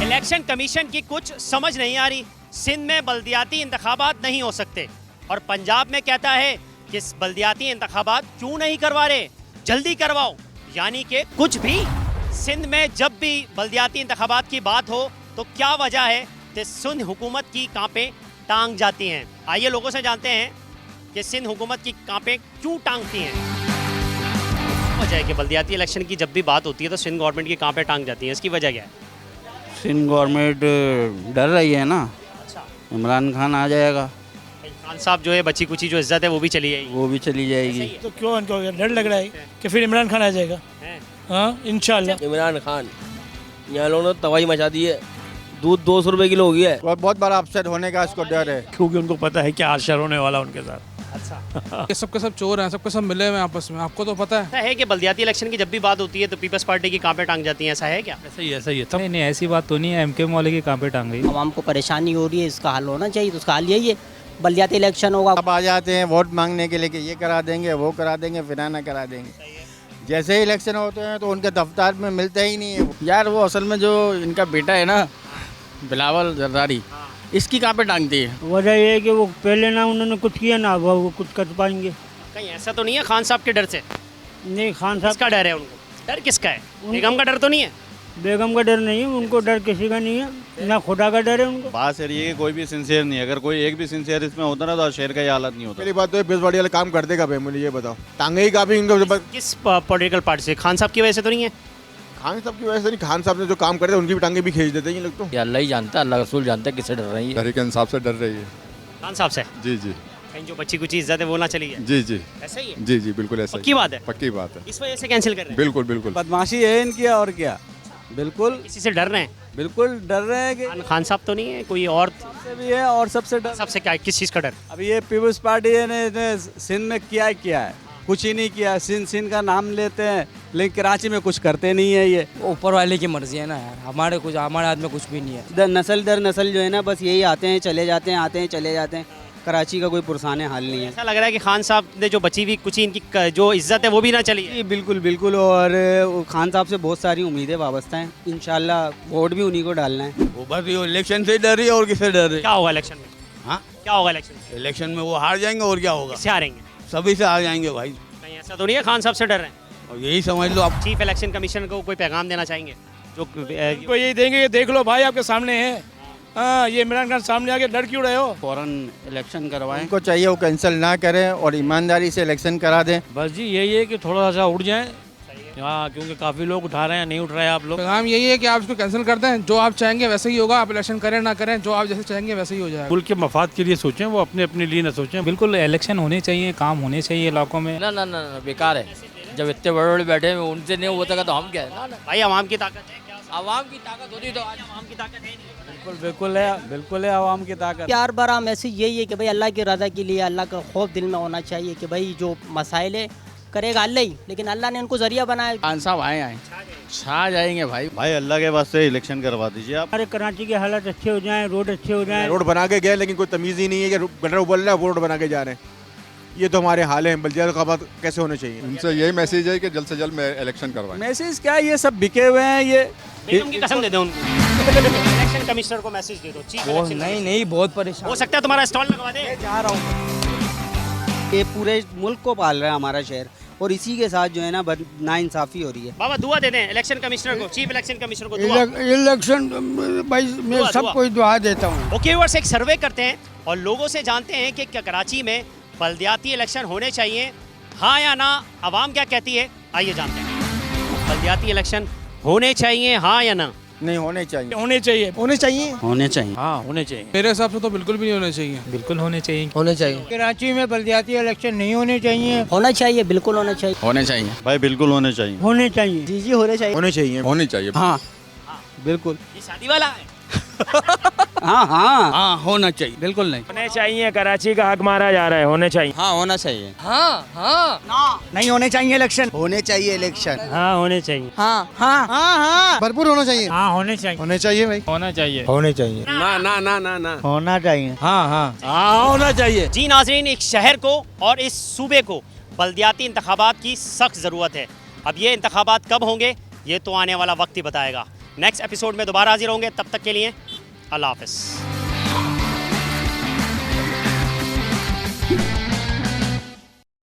Election commission की कुछ समझ नहीं आ रही। सिंध में बल्दियाती इंतखाबात नहीं हो सकते और पंजाब में कहता है कि बल्दियाती इंतखाबात क्यों नहीं करवा रहे, जल्दी करवाओ। यानी कि कुछ भी। सिंध में जब भी बल्दियाती इंतखाबात की बात हो तो क्या वजह है कि सिंध हुकूमत की कांपें टांग जाती हैं। आइए लोगों से जानते हैं कि सिंध हुकूमत की कांपें क्यों टांगती हैं। वजह है कि बल्दियाती इलेक्शन की जब भी बात होती है तो सिंध गवर्नमेंट की कांपें टांग जाती हैं, इसकी वजह क्या है? सिंध गवर्नमेंट डर रही है ना, अच्छा, इमरान खान आ जाएगा, खान साहब जो है बची कुची जो इज्जत है वो भी चली जाएगी। वो भी चली जाएगी। तो क्यों उनको डर लग रहा है कि फिर इमरान खान आ जाएगा? हाँ इंशाल्लाह। इमरान खान यहाँ लोगों ने तबाही मचा दी है। दूध 200 रुपए किलो हो गया है। और बहुत बड़ा अपसेट होने का इसको डर है, क्योंकि उनको पता है क्या हादसा होने वाला उनके साथ। अच्छा, ये सबके सब चोर हैं, सबके सब मिले हुए हैं आपस में, आपको तो पता है। ऐसा है कि बल्दियाती इलेक्शन की जब भी बात होती है तो पीपल्स पार्टी की कांपें टांग जाती हैं, ऐसा है क्या? ऐसा ही है नहीं नहीं ऐसी बात तो नहीं है, एमके वाले की कांपे टांग गई। आवाम को परेशानी हो रही है, इसका हल होना चाहिए। तो उसका हल यही है, बल्दियाती इलेक्शन होगा। अब आ जाते हैं वोट मांगने के लिए कि ये करा देंगे, वो करा देंगे, फिराना करा देंगे। जैसे ही इलेक्शन होते हैं तो उनके दफ्तर में मिलते ही नहीं है। यार वो असल में जो इनका बेटा है ना, बिलावल जरदारी, इसकी कहाँ पे टांगती है? वजह ये है कि वो पहले ना उन्होंने कुछ किया ना, अब वो कुछ कर पाएंगे। कहीं ऐसा तो नहीं है खान साहब के डर से? नहीं, खान साहब किसका डर है उनको? डर किसका है? बेगम का डर तो नहीं है? बेगम का डर नहीं है, उनको डर किसी का नहीं है, ना खुदा का डर है उनको। बात सही है कि कोई भी सिंसियर नहीं है। अगर कोई एक भी सिंसियर इसमें होता ना तो शहर का ये हालत नहीं होता। पहली बात तो बेसवाड़ी वाले काम कर देगा भाई, मुझे ये बताओ, टांगे ही काफी इनको। किस पॉलिटिकल पार्टी से? खान साहब की वजह से तो नहीं है? खान साहब की वजह से नहीं, खान साहब ने जो काम करे उनकी भी टांगे भी खींच देते हैं ये लोग तो। ये अल्लाह ही जानता है, अल्लाह रसूल जानता है किससे डर रही है। तहरीक इंसाफ से डर रही है। खान साहब से? जी जी कहीं जो बच्ची कुछ इज्जत है वो ना चली है? जी जी ऐसा ही है? जी जी बिल्कुल ऐसा पक्की बात है? पक्की बात है, इस वजह से कैंसिल कर रहे हैं? बिल्कुल बिल्कुल। बदमाशी है इनकी, और क्या। बिल्कुल किसी से डर रहे हैं? बिल्कुल डर रहे हैं कि खान साहब तो नहीं है, कोई और से भी है, और सबसे डर। सबसे क्या, किस चीज़ का डर? अब ये पीपल्स पार्टी ने सिंध में किया है, कुछ ही नहीं किया। सिंध का नाम लेते हैं लेकिन कराची में कुछ करते नहीं है। ये ऊपर वाले की मर्जी है ना यार, हमारे हाथ में कुछ भी नहीं है। नस्ल दर नस्ल जो है ना, बस यही आते हैं चले जाते हैं, आते हैं चले जाते हैं। कराची का कोई पुरसाने हाल नहीं है। ऐसा लग रहा है कि खान साहब ने जो बची हुई कुछ इनकी जो इज्जत है वो भी ना चली है। जी बिल्कुल बिल्कुल, और खान साहब से बहुत सारी उम्मीदें वाबस्ता हैं। इंशाल्लाह वोट भी उन्हीं को डालना है। वो बस इलेक्शन से डर रही है, और किससे डर रही है? क्या होगा इलेक्शन में? हाँ, क्या होगा इलेक्शन में? इलेक्शन में वो हार जाएंगे, और क्या होगा? किससे हारेंगे? सभी से हार जाएंगे भाई। कहीं ऐसा तो नहीं है खान साहब से डर रहे हैं? और यही समझ लो आप। चीफ इलेक्शन कमीशन को कोई पैगाम देना चाहेंगे जो उनको यही देंगे कि देख लो भाई आपके सामने है। हाँ, ये इमरान खान सामने आके डर क्यों रहे हो? फौरन इलेक्शन करवाएं। उनको चाहिए वो कैंसिल ना करें और ईमानदारी से इलेक्शन करा दें। बस जी यही है कि थोड़ा सा उठ जाए। हाँ, क्योंकि काफी लोग उठा रहे हैं, नहीं उठ रहे हैं आप लोग। पैगाम यही है कि आप इसको कैंसिल कर दें, जो आप चाहेंगे वैसे ही होगा। आप इलेक्शन करें ना करें, जो आप जैसे चाहेंगे वैसे ही हो जाएगा। मुल्क के मफाद के लिए सोचें, वो अपने अपने लिए ना सोचें। बिल्कुल इलेक्शन होने चाहिए, काम होने चाहिए इलाकों में। ना ना ना ना, बेकार है। जब इतने बड़े बड़े बैठे हैं उनसे नहीं होता तो हम क्या है? भाई आवाम की ताकत है क्या? आवाम की ताकत होती तो आज आवाम की ताकत है नहीं। बिल्कुल है आवाम की ताकत। प्यार भरा मैसेज यही है कि भाई अल्लाह की रज़ा के लिए अल्लाह का खौफ दिल में होना चाहिए कि भाई जो मसाइल है करेगा अल्लाह ही, लेकिन अल्लाह ने उनको जरिया बनाया। खान साहब आए छा जाएंगे भाई। भाई अल्लाह के वास्ते इलेक्शन करवा दीजिए आप। हमारे कराची के हालात अच्छे हो जाएं, रोड अच्छे हो जाएं। रोड बना के गए लेकिन कोई तमीज़ ही नहीं है कि गटर उबल रहा है, वो रोड बना के जा रहे हैं। ये तो हमारे हाल हैं। बल्दियात का बात कैसे होने चाहिए? उनसे यही मैसेज है कि जल्द से जल्द इलेक्शन करवाएं। मैसेज क्या, ये सब बिके हुए हैं। ये बेगम की कसम दे दो उनको। इलेक्शन कमिश्नर को मैसेज दे दो। चीफ इलेक्शन नहीं बहुत परेशान। हो सकता है तुम्हारा स्टॉल लगवा दे। चाह रहा हूँ ये पूरे मुल्क को पाल रहा है हमारा शहर, और इसी के साथ जो है ना नाइंसाफ़ी हो रही है। बाबा दुआ दे दें इलेक्शन कमिश्नर को, चीफ इलेक्शन कमिश्नर को दुआ। इलेक्शन भाई मैं सबको दुआ देता हूँ। ओके व्यूअर्स, एक सर्वे करते हैं और लोगों से जानते हैं कि क्या कराची में बल्दियाती इलेक्शन होने चाहिए, हाँ या ना। आवाम क्या कहती है, आइए जानते हैं। बल्दियाती इलेक्शन होने चाहिए, हाँ या ना? नहीं होने चाहिए। होने चाहिए, होने चाहिए, होने चाहिए। हाँ होने चाहिए। मेरे हिसाब से तो बिल्कुल भी नहीं होने चाहिए। बिल्कुल होने चाहिए। होने चाहिए। कराची में बल्दियाती इलेक्शन नहीं होने चाहिए। होना चाहिए, बिल्कुल होना चाहिए। होने चाहिए भाई बिल्कुल होने चाहिए। होने चाहिए। जी जी होने चाहिए। होने चाहिए। होनी चाहिए। हाँ बिल्कुल। ये शादी वाला है। हाँ होना चाहिए। बिल्कुल नहीं होने चाहिए। कराची का हक मारा जा रहा है, होने चाहिए। हाँ होना चाहिए। नहीं होने चाहिए इलेक्शन। होने चाहिए इलेक्शन। हाँ होने चाहिए। हाँ भरपूर होना चाहिए। हाँ होने चाहिए। होने चाहिए भाई। होना चाहिए। होने चाहिए। ना ना ना ना ना होना चाहिए। हाँ होना चाहिए। जी नाज़रीन, एक शहर को और इस सूबे को बल्दियाती इंतखाबात की सख्त ज़रूरत है। अब ये इंतखाबात कब होंगे ये तो आने वाला वक्त ही बताएगा। नेक्स्ट एपिसोड में दोबारा हाजिर होंगे, तब तक के लिए अल्लाह हाफ़िज़।